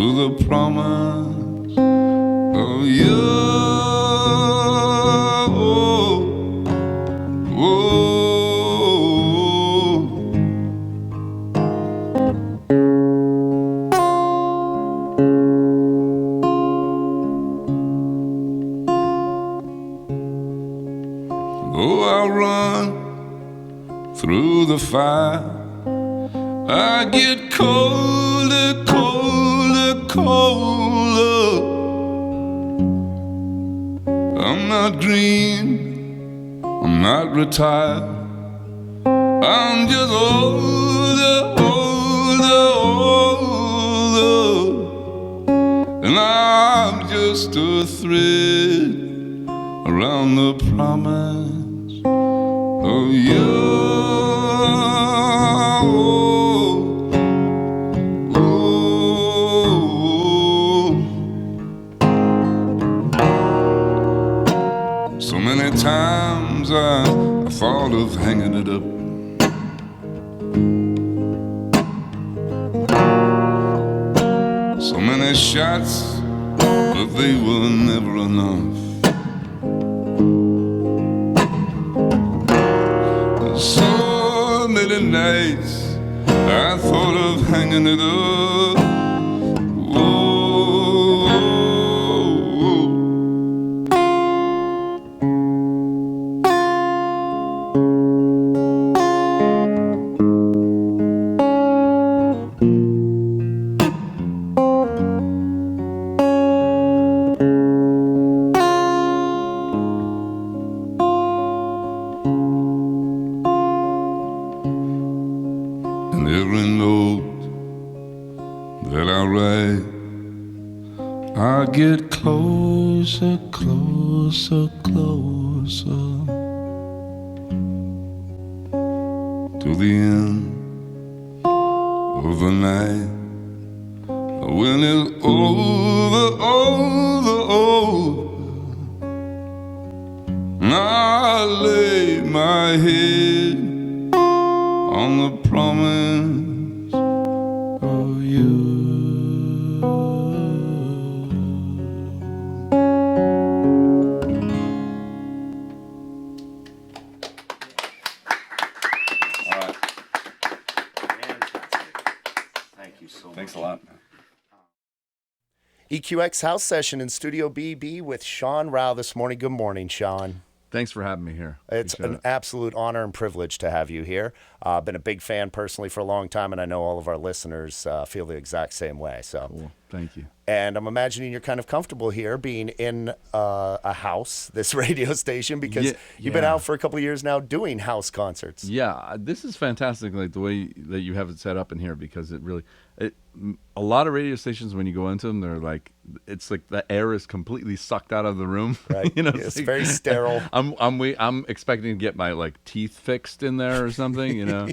to the promise of you. Though I run through the fire, I get colder, colder, colder. I'm not green, I'm not retired, I'm just older, older, older. And I'm just a thread around the promise of you. So many times I thought of hanging it up. So many shots, but they were never enough. So many nights I thought of hanging it up. And every note that I write, I get closer, closer, closer to the end of the night. When it's over, over, over, and I lay my head on the promise of you. All right. Fantastic. Thank you so much. Thanks a lot. EQX House Session in Studio BB with Sean Rowe this morning. Good morning, Sean. Thanks for having me here. It's Appreciate an absolute honor and privilege to have you here. I've been a big fan personally for a long time, and I know all of our listeners feel the exact same way. So, Cool. Thank you. And I'm imagining you're kind of comfortable here being in a house, this radio station, because you've been out for a couple of years now doing house concerts. Yeah, this is fantastic, like the way that you have it set up in here, because it really, a lot of radio stations, when you go into them, they're like, it's like the air is completely sucked out of the room. Right. You know, It's like, very sterile. I'm expecting to get my like teeth fixed in there or something, you know,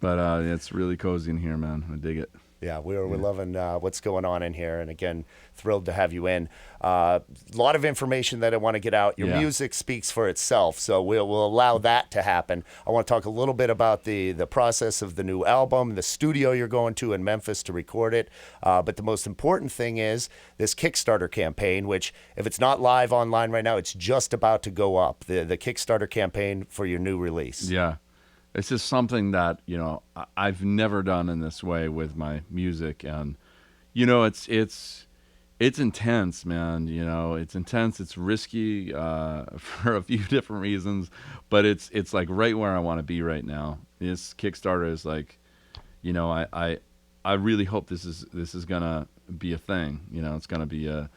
but it's really cozy in here, man. I dig it. Yeah, we're loving what's going on in here. And again, thrilled to have you in. A lot of information that I want to get out. Your music speaks for itself, so we'll allow that to happen. I want to talk a little bit about the process of the new album, the studio you're going to in Memphis to record it. But the most important thing is this Kickstarter campaign, which if it's not live online right now, it's just about to go up. The Kickstarter campaign for your new release. Yeah. It's just something that, you know, I've never done in this way with my music. And, you know, it's intense, man. You know, it's intense. It's risky for a few different reasons, but it's like right where I want to be right now. This Kickstarter is like, you know, I really hope this is gonna be a thing. You know, it's gonna be a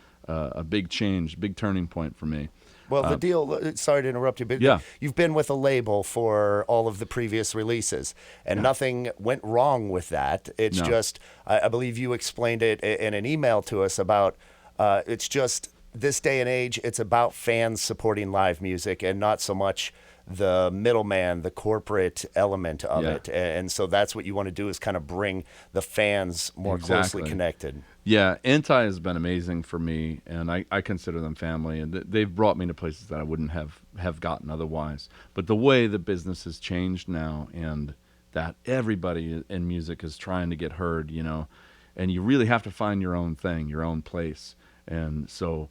big change, big turning point for me. Well, the deal, sorry to interrupt you, but you've been with a label for all of the previous releases, and nothing went wrong with that. It's just, I believe you explained it in an email to us about, it's just this day and age, it's about fans supporting live music and not so much the middleman, the corporate element of it. And so that's what you want to do, is kind of bring the fans more closely connected. Yeah, Anti has been amazing for me, and I consider them family, and they've brought me to places that I wouldn't have gotten otherwise. But the way the business has changed now, and that everybody in music is trying to get heard, you know, and you really have to find your own thing, your own place. And so,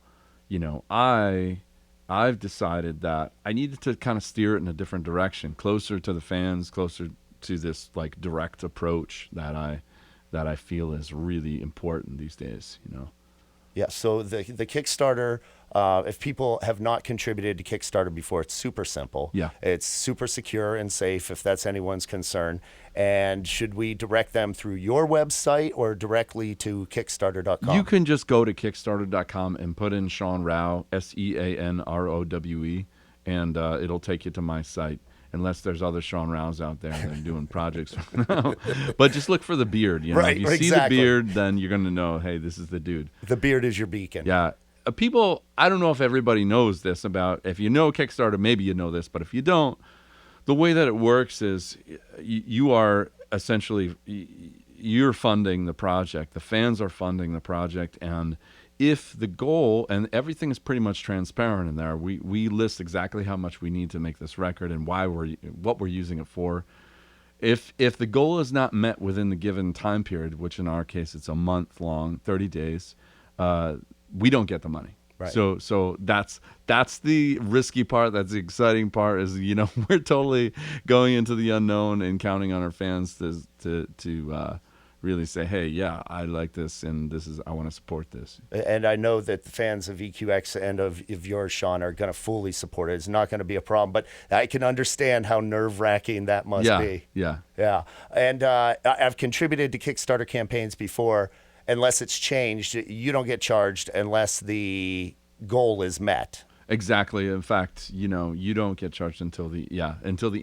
I've decided that I needed to kind of steer it in a different direction, closer to the fans, closer to this like direct approach that I feel is really important these days. Yeah, so the Kickstarter, if people have not contributed to Kickstarter before, it's super simple. Yeah. It's super secure and safe, if that's anyone's concern. And should we direct them through your website or directly to Kickstarter.com? You can just go to Kickstarter.com and put in Sean Rowe, SeanRowe, and it'll take you to my site. Unless there's other Sean Rows out there that are doing projects now. But just look for the beard. Right, if you see the beard, then you're going to know, hey, this is the dude. The beard is your beacon. Yeah. People, I don't know if everybody knows this about, if you know Kickstarter, maybe you know this, but if you don't, the way that it works is you are essentially, you're funding the project. The fans are funding the project, and if the goal, and everything is pretty much transparent in there, we list exactly how much we need to make this record and what we're using it for. If the goal is not met within the given time period, which in our case it's a month long, 30 days, we don't get the money. Right. So that's the risky part. That's the exciting part. Is we're totally going into the unknown and counting on our fans to really say, hey, yeah, I like this, and I want to support this. And I know that the fans of EQX and of yours, Sean, are going to fully support it. It's not going to be a problem, but I can understand how nerve-wracking that must be. Yeah. And I've contributed to Kickstarter campaigns before. Unless it's changed, you don't get charged unless the goal is met. Exactly. In fact, you don't get charged until the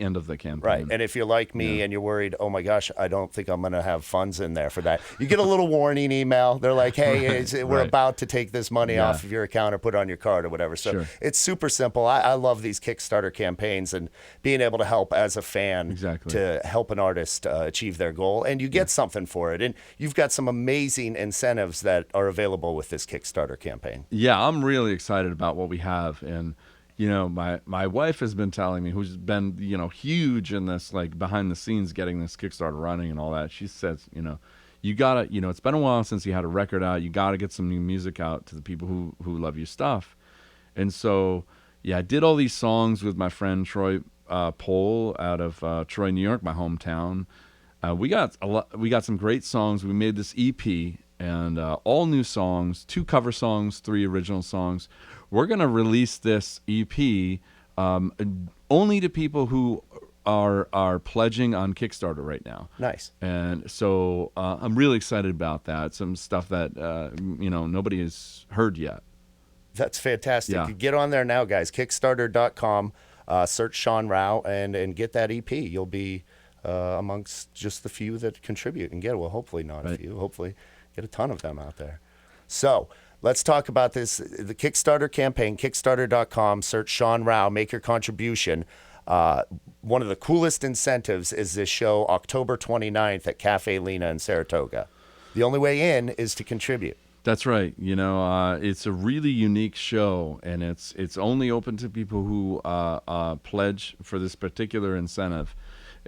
end of the campaign. Right. And if you're like me and you're worried, oh my gosh, I don't think I'm going to have funds in there for that, you get a little warning email. They're like, hey, we're about to take this money off of your account or put it on your card or whatever. So it's super simple. I love these Kickstarter campaigns and being able to help as a fan to help an artist achieve their goal. And you get something for it. And you've got some amazing incentives that are available with this Kickstarter campaign. Yeah, I'm really excited about what we have. And my wife has been telling me, who's been huge in this, like behind the scenes getting this Kickstarter running and all that. She says, you gotta, it's been a while since you had a record out. You gotta get some new music out to the people who love your stuff. And so I did all these songs with my friend Troy Pohl out of Troy, New York, my hometown. We got some great songs. We made this EP. And all new songs, 2 cover songs, 3 original songs. We're going to release this EP only to people who are pledging on Kickstarter right now. Nice. And so I'm really excited about that. Some stuff that nobody has heard yet. That's fantastic. Yeah. Get on there now, guys. Kickstarter.com. Search Sean Rowe and get that EP. You'll be amongst just the few that contribute and get it. Well, hopefully not a few. Hopefully get a ton of them out there. So let's talk about the Kickstarter campaign, Kickstarter.com. Search Sean Rowe, make your contribution. One of the coolest incentives is this show October 29th at Cafe Lena in Saratoga. The only way in is to contribute. That's right. It's a really unique show, and it's only open to people who pledge for this particular incentive.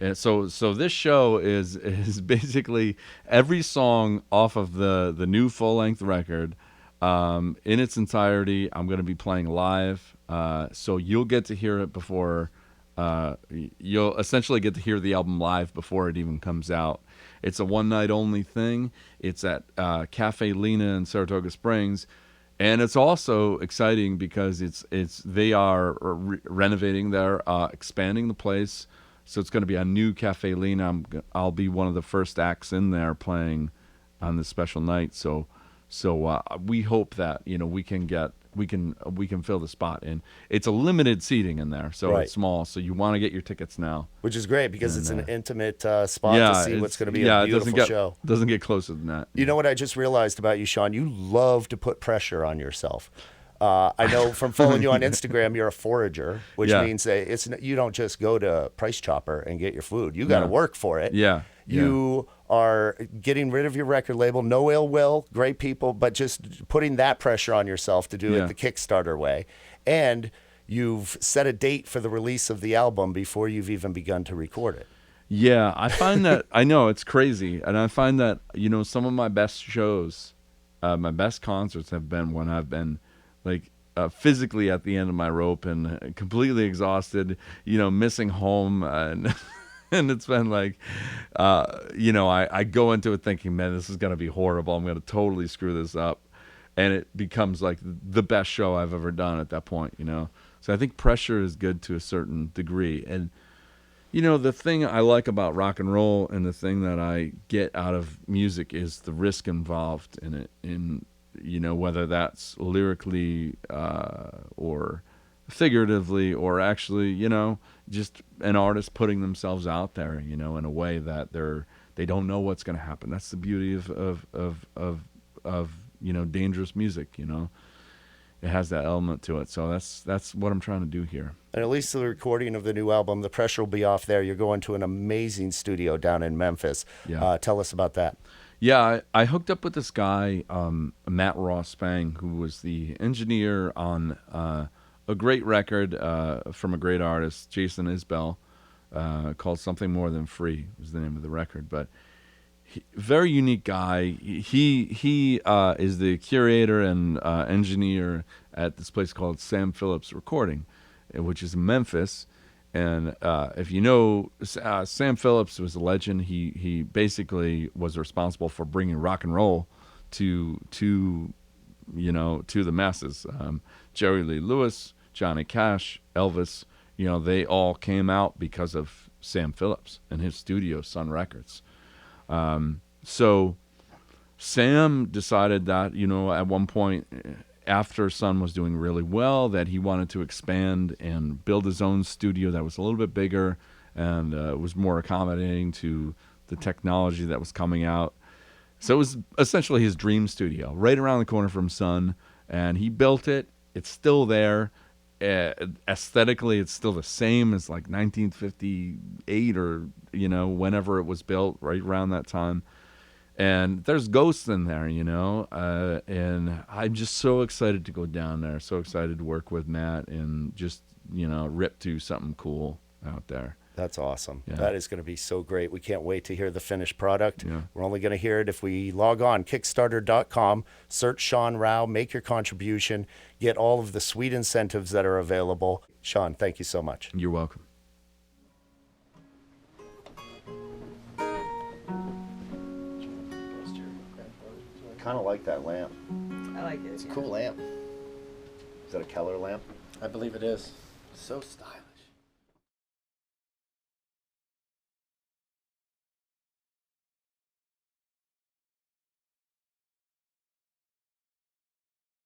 And so this show is basically every song off of the new full-length record in its entirety. I'm going to be playing live, so you'll get to hear it before. You'll essentially get to hear the album live before it even comes out. It's a one-night only thing. It's at Cafe Lena in Saratoga Springs. And it's also exciting because they are renovating. They're expanding the place. So it's going to be a new Cafe Lena. I'll be one of the first acts in there playing on this special night. So we hope that we can fill the spot, and it's a limited seating in there, so It's small. So you want to get your tickets now, which is great because it's an intimate spot to see what's going to be a beautiful show. Doesn't get closer than that. You know what I just realized about you, Sean? You love to put pressure on yourself. I know from following you on Instagram, you're a forager, which means that you don't just go to Price Chopper and get your food. You got to work for it. Yeah. You are getting rid of your record label. No ill will, great people, but just putting that pressure on yourself to do it the Kickstarter way. And you've set a date for the release of the album before you've even begun to record it. Yeah, I find that I know it's crazy, and I find that some of my best shows, my best concerts have been when I've been like physically at the end of my rope and completely exhausted, missing home, and and it's been like, I go into it thinking, man, this is gonna be horrible. I'm gonna totally screw this up, and it becomes like the best show I've ever done at that point. So I think pressure is good to a certain degree, and. The thing I like about rock and roll and the thing that I get out of music is the risk involved in it. Whether that's lyrically or figuratively or actually, just an artist putting themselves out there, in a way that they don't know what's going to happen. That's the beauty of dangerous music, It has that element to it. So that's what I'm trying to do here. And at least the recording of the new album, the pressure will be off there. You're going to an amazing studio down in Memphis. Yeah. Tell us about that. Yeah, I hooked up with this guy, Matt Ross Spang, who was the engineer on a great record from a great artist, Jason Isbell, called Something More Than Free was the name of the record. But very unique guy. He is the curator and engineer at this place called Sam Phillips Recording, which is in Memphis. And if you know, Sam Phillips was a legend. He basically was responsible for bringing rock and roll to the masses. Jerry Lee Lewis, Johnny Cash, Elvis, they all came out because of Sam Phillips and his studio, Sun Records. So Sam decided that, at one point after Sun was doing really well, that he wanted to expand and build his own studio that was a little bit bigger and was more accommodating to the technology that was coming out. So it was essentially his dream studio right around the corner from Sun, and he built it. It's still there. Aesthetically, it's still the same as like 1958 or, whenever it was built, right around that time. And there's ghosts in there, and I'm just so excited to go down there, so excited to work with Matt and just, rip to something cool out there. That's awesome. Yeah. That is going to be so great. We can't wait to hear the finished product. Yeah. We're only going to hear it if we log on, Kickstarter.com, search Sean Rowe, make your contribution, get all of the sweet incentives that are available. Sean, thank you so much. You're welcome. I kind of like that lamp. I like it. It's a cool lamp. Is that a Keller lamp? I believe it is. So stylish.